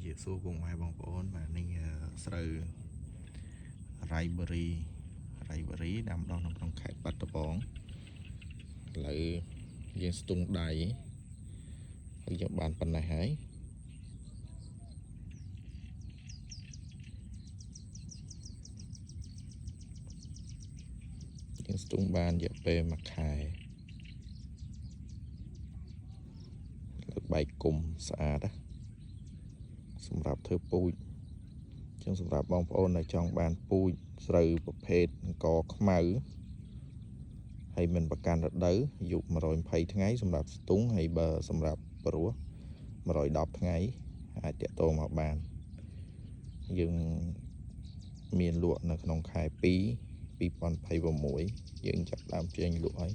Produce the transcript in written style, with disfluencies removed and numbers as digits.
ជាសួរពុកម៉ែបងប្អូនបាទនេះស្រូវរ៉ៃបឺរីដាំដុះនៅក្នុងខេត្តបាត់ដំបងឥឡូវយើងស្ទង់ដៃហើយយើងបានប៉ុណ្ណេះហើយយើងស្ទង់បានរយៈពេល1 ខែលើកបែកគុំស្អាតណាសម្រាប់ធ្វើពូជចឹងសម្រាប់បងប្អូនដែលចង់បានពូជស្រូវប្រភេទអង្គខ្មៅហើយមិនប្រកាន់រដូវអាយុ120ថ្ងៃសម្រាប់ស្ទង់ហើយបើសម្រាប់ព្រោះ110ថ្ងៃអាចតាក់ទងមកបានយើងមានលក់នៅក្នុងខែ2 2026យើងចាប់ដើមចេញលក់ហើយ